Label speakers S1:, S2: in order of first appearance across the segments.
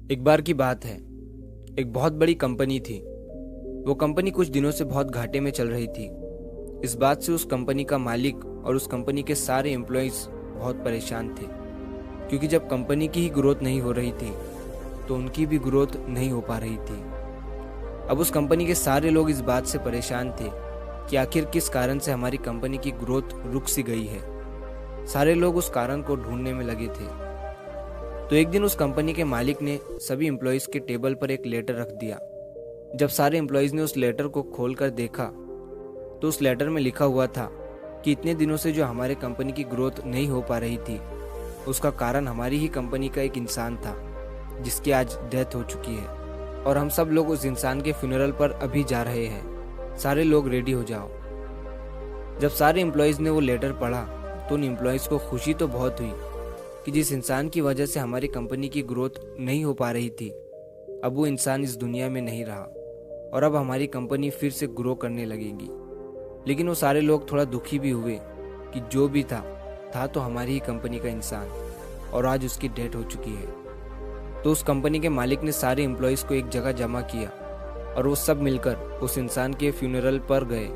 S1: एक बार की बात है। एक बहुत बड़ी कंपनी थी। वो कंपनी कुछ दिनों से बहुत घाटे में चल रही थी। इस बात से उस कंपनी का मालिक और उस कंपनी के सारे एम्प्लॉयज बहुत परेशान थे, क्योंकि जब कंपनी की ही ग्रोथ नहीं हो रही थी तो उनकी भी ग्रोथ नहीं हो पा रही थी। अब उस कंपनी के सारे लोग इस बात से परेशान थे कि आखिर किस कारण से हमारी कंपनी की ग्रोथ रुक सी गई है। सारे लोग उस कारण को ढूंढने में लगे थे। तो एक दिन उस कंपनी के मालिक ने सभी एम्प्लॉयज के टेबल पर एक लेटर रख दिया। जब सारे एम्प्लॉयज ने उस लेटर को खोलकर देखा तो उस लेटर में लिखा हुआ था कि इतने दिनों से जो हमारे कंपनी की ग्रोथ नहीं हो पा रही थी, उसका कारण हमारी ही कंपनी का एक इंसान था जिसकी आज डेथ हो चुकी है, और हम सब लोग उस इंसान के फ्यूनरल पर अभी जा रहे हैं। सारे लोग रेडी हो जाओ। जब सारे एम्प्लॉयज ने वो लेटर पढ़ा तो उन एम्प्लॉयज को खुशी तो बहुत हुई कि जिस इंसान की वजह से हमारी कंपनी की ग्रोथ नहीं हो पा रही थी, अब वो इंसान इस दुनिया में नहीं रहा और अब हमारी कंपनी फिर से ग्रो करने लगेगी। लेकिन वो सारे लोग थोड़ा दुखी भी हुए कि जो भी था तो हमारी ही कंपनी का इंसान, और आज उसकी डेथ हो चुकी है। तो उस कंपनी के मालिक ने सारे एम्प्लॉयज़ को एक जगह जमा किया और वो सब मिलकर उस इंसान के फ्यूनरल पर गए।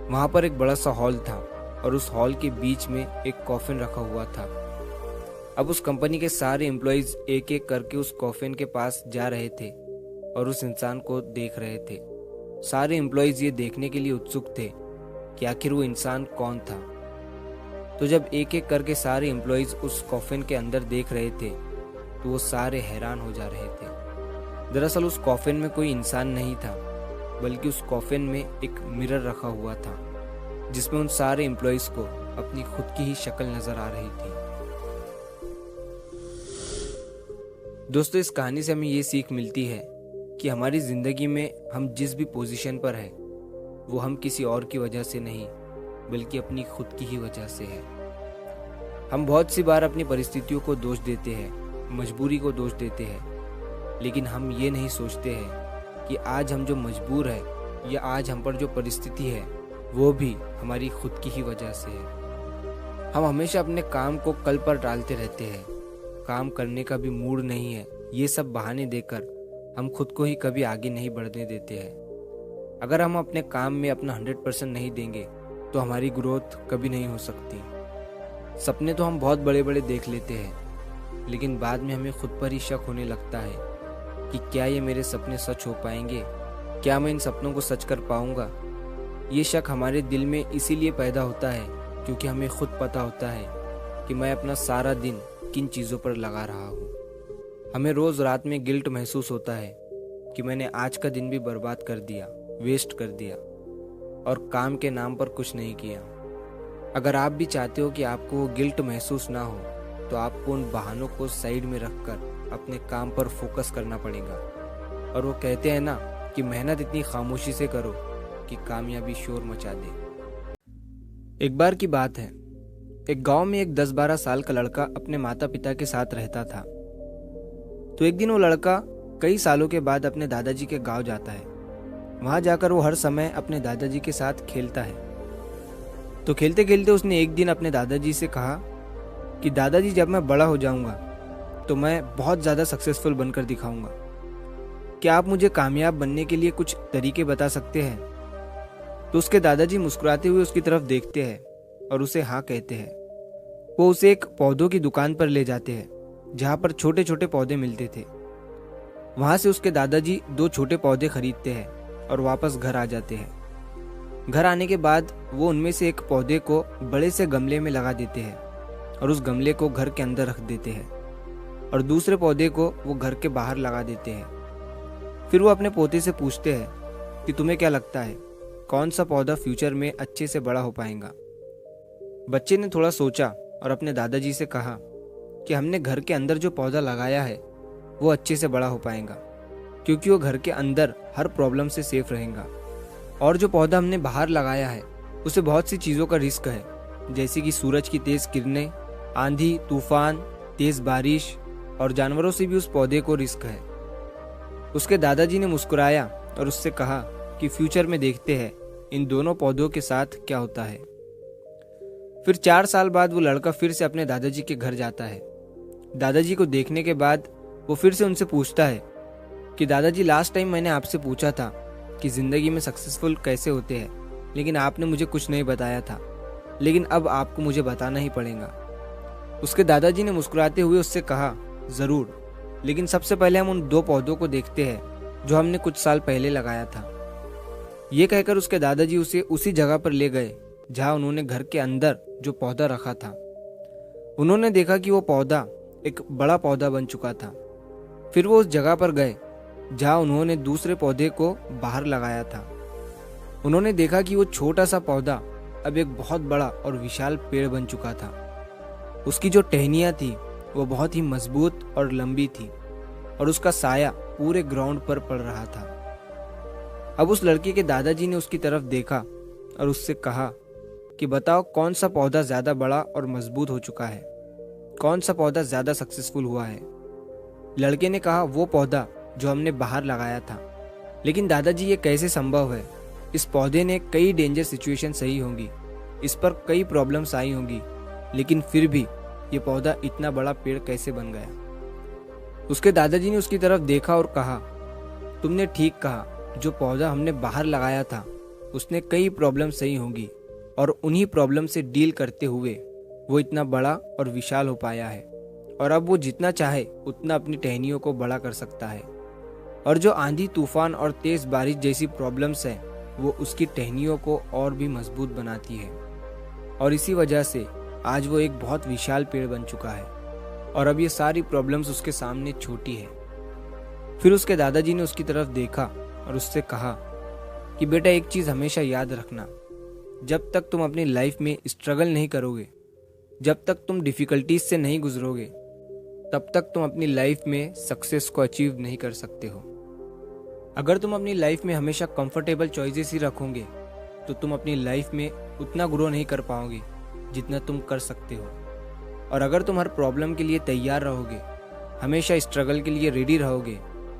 S1: वहाँ पर एक बड़ा सा हॉल था और उस हॉल के बीच में एक कॉफिन रखा हुआ था। अब उस कंपनी के सारे एम्प्लॉयज़ एक एक करके उस कॉफिन के पास जा रहे थे और उस इंसान को देख रहे थे। सारे एम्प्लॉयज़ ये देखने के लिए उत्सुक थे कि आखिर वो इंसान कौन था। तो जब एक एक करके सारे एम्प्लॉयज़ उस कॉफिन के अंदर देख रहे थे तो वो सारे हैरान हो जा रहे थे। दरअसल उस कॉफिन में कोई इंसान नहीं था, बल्कि उस कॉफिन में एक मिरर रखा हुआ था जिसमें उन सारे एम्प्लॉयज़ को अपनी खुद की ही शक्ल नजर आ रही थी। दोस्तों, इस कहानी से हमें ये सीख मिलती है कि हमारी ज़िंदगी में हम जिस भी पोजीशन पर हैं वो हम किसी और की वजह से नहीं, बल्कि अपनी खुद की ही वजह से है। हम बहुत सी बार अपनी परिस्थितियों को दोष देते हैं, मजबूरी को दोष देते हैं, लेकिन हम ये नहीं सोचते हैं कि आज हम जो मजबूर है या आज हम पर जो परिस्थिति है वो भी हमारी खुद की ही वजह से है। हम हमेशा अपने काम को कल पर टालते रहते हैं। काम करने का भी मूड नहीं है, ये सब बहाने देकर हम खुद को ही कभी आगे नहीं बढ़ने देते हैं। अगर हम अपने काम में अपना 100% नहीं देंगे तो हमारी ग्रोथ कभी नहीं हो सकती। सपने तो हम बहुत बड़े बड़े देख लेते हैं, लेकिन बाद में हमें खुद पर ही शक होने लगता है कि क्या ये मेरे सपने सच हो पाएंगे, क्या मैं इन सपनों को सच कर पाऊंगा। ये शक हमारे दिल में इसीलिए पैदा होता है क्योंकि हमें खुद पता होता है कि मैं अपना सारा दिन किन चीज़ों पर लगा रहा हूँ। हमें रोज़ रात में गिल्ट महसूस होता है कि मैंने आज का दिन भी बर्बाद कर दिया, वेस्ट कर दिया और काम के नाम पर कुछ नहीं किया। अगर आप भी चाहते हो कि आपको वो गिल्ट महसूस ना हो तो आपको उन बहानों को साइड में रखकर अपने काम पर फोकस करना पड़ेगा। और वो कहते हैं ना कि मेहनत इतनी खामोशी से करो कि कामयाबी शोर मचा दे। एक बार की बात है, एक गांव में एक 10-12 साल का लड़का अपने माता पिता के साथ रहता था। तो एक दिन वो लड़का कई सालों के बाद अपने दादाजी के गांव जाता है। वहां जाकर वो हर समय अपने दादाजी के साथ खेलता है। तो खेलते खेलते उसने एक दिन अपने दादाजी से कहा कि दादाजी, जब मैं बड़ा हो जाऊंगा तो मैं बहुत ज़्यादा सक्सेसफुल बनकर दिखाऊंगा। क्या आप मुझे कामयाब बनने के लिए कुछ तरीके बता सकते हैं? तो उसके दादाजी मुस्कुराते हुए उसकी तरफ देखते हैं और उसे हाँ कहते हैं। वो उसे एक पौधों की दुकान पर ले जाते हैं जहाँ पर छोटे छोटे पौधे मिलते थे। वहाँ से उसके दादाजी 2 छोटे पौधे खरीदते हैं और वापस घर आ जाते हैं। घर आने के बाद वो उनमें से एक पौधे को बड़े से गमले में लगा देते हैं और उस गमले को घर के अंदर रख देते हैं, और दूसरे पौधे को वो घर के बाहर लगा देते हैं। फिर वो अपने पोते से पूछते हैं कि तुम्हें क्या लगता है कौन सा पौधा फ्यूचर में अच्छे से बड़ा हो पाएगा? बच्चे ने थोड़ा सोचा और अपने दादाजी से कहा कि हमने घर के अंदर जो पौधा लगाया है वो अच्छे से बड़ा हो पाएगा, क्योंकि वो घर के अंदर हर प्रॉब्लम से सेफ रहेगा। और जो पौधा हमने बाहर लगाया है उसे बहुत सी चीज़ों का रिस्क है, जैसे कि सूरज की तेज़ किरणें, आंधी तूफान, तेज़ बारिश और जानवरों से भी उस पौधे को रिस्क है। उसके दादाजी ने मुस्कुराया और उससे कहा कि फ्यूचर में देखते हैं इन दोनों पौधों के साथ क्या होता है। फिर 4 साल बाद वो लड़का फिर से अपने दादाजी के घर जाता है। दादाजी को देखने के बाद वो फिर से उनसे पूछता है कि दादाजी, लास्ट टाइम मैंने आपसे पूछा था कि ज़िंदगी में सक्सेसफुल कैसे होते हैं, लेकिन आपने मुझे कुछ नहीं बताया था, लेकिन अब आपको मुझे बताना ही पड़ेगा। उसके दादाजी ने मुस्कुराते हुए उससे कहा, ज़रूर, लेकिन सबसे पहले हम उन 2 पौधों को देखते हैं जो हमने कुछ साल पहले लगाया था। ये कहकर उसके दादाजी उसे उसी जगह पर ले गए जहाँ उन्होंने घर के अंदर जो पौधा रखा था। उन्होंने देखा कि वो पौधा एक बड़ा पौधा बन चुका था। फिर वो उस जगह पर गए जहाँ उन्होंने दूसरे पौधे को बाहर लगाया था। उन्होंने देखा कि वो छोटा सा पौधा अब एक बहुत बड़ा और विशाल पेड़ बन चुका था। उसकी जो टहनियाँ थी वो बहुत ही मजबूत और लंबी थी और उसका साया पूरे ग्राउंड पर पड़ रहा था। अब उस लड़के के दादाजी ने उसकी तरफ देखा और उससे कहा कि बताओ, कौन सा पौधा ज़्यादा बड़ा और मजबूत हो चुका है, कौन सा पौधा ज़्यादा सक्सेसफुल हुआ है। लड़के ने कहा, वो पौधा जो हमने बाहर लगाया था। लेकिन दादाजी, ये कैसे संभव है? इस पौधे ने कई डेंजर सिचुएशन सही होंगी, इस पर कई प्रॉब्लम्स आई होंगी, लेकिन फिर भी ये पौधा इतना बड़ा पेड़ कैसे बन गया? उसके दादाजी ने उसकी तरफ देखा और कहा, तुमने ठीक कहा, जो पौधा हमने बाहर लगाया था उसने कई प्रॉब्लम सही होंगी और उन्हीं प्रॉब्लम से डील करते हुए वो इतना बड़ा और विशाल हो पाया है और अब वो जितना चाहे उतना अपनी टहनियों को बड़ा कर सकता है। और जो आंधी, तूफान और तेज बारिश जैसी प्रॉब्लम्स है वो उसकी टहनियों को और भी मजबूत बनाती है और इसी वजह से आज वो एक बहुत विशाल पेड़ बन चुका है और अब ये सारी प्रॉब्लम्स उसके सामने छोटी है। फिर उसके दादाजी ने उसकी तरफ देखा और उससे कहा कि बेटा, एक चीज़ हमेशा याद रखना, जब तक तुम अपनी लाइफ में स्ट्रगल नहीं करोगे, जब तक तुम डिफ़िकल्टीज से नहीं गुजरोगे, तब तक तुम अपनी लाइफ में सक्सेस को अचीव नहीं कर सकते हो। अगर तुम अपनी लाइफ में हमेशा कंफर्टेबल चॉइसेस ही रखोगे तो तुम अपनी लाइफ में उतना ग्रो नहीं कर पाओगे जितना तुम कर सकते हो। और अगर तुम हर प्रॉब्लम के लिए तैयार रहोगे, हमेशा स्ट्रगल के लिए रेडी रहोगे,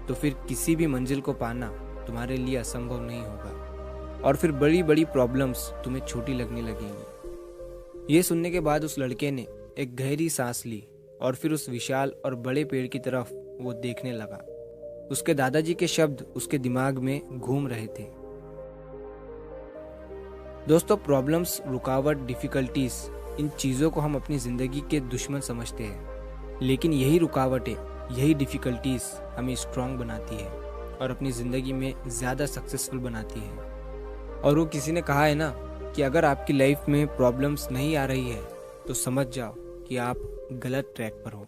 S1: तो फिर किसी भी मंजिल को पाना तुम्हारे लिए असंभव नहीं होगा और फिर बड़ी बड़ी प्रॉब्लम्स तुम्हें छोटी लगने लगेंगी। ये सुनने के बाद उस लड़के ने एक गहरी सांस ली और फिर उस विशाल और बड़े पेड़ की तरफ वो देखने लगा। उसके दादाजी के शब्द उसके दिमाग में घूम रहे थे। दोस्तों, प्रॉब्लम्स, रुकावट, डिफिकल्टीज, इन चीज़ों को हम अपनी ज़िंदगी के दुश्मन समझते हैं, लेकिन यही रुकावटें, यही डिफिकल्टीज हमें स्ट्रांग बनाती है और अपनी ज़िंदगी में ज़्यादा सक्सेसफुल बनाती है। और वो किसी ने कहा है ना कि अगर आपकी लाइफ में प्रॉब्लम्स नहीं आ रही है तो समझ जाओ कि आप गलत ट्रैक पर हो।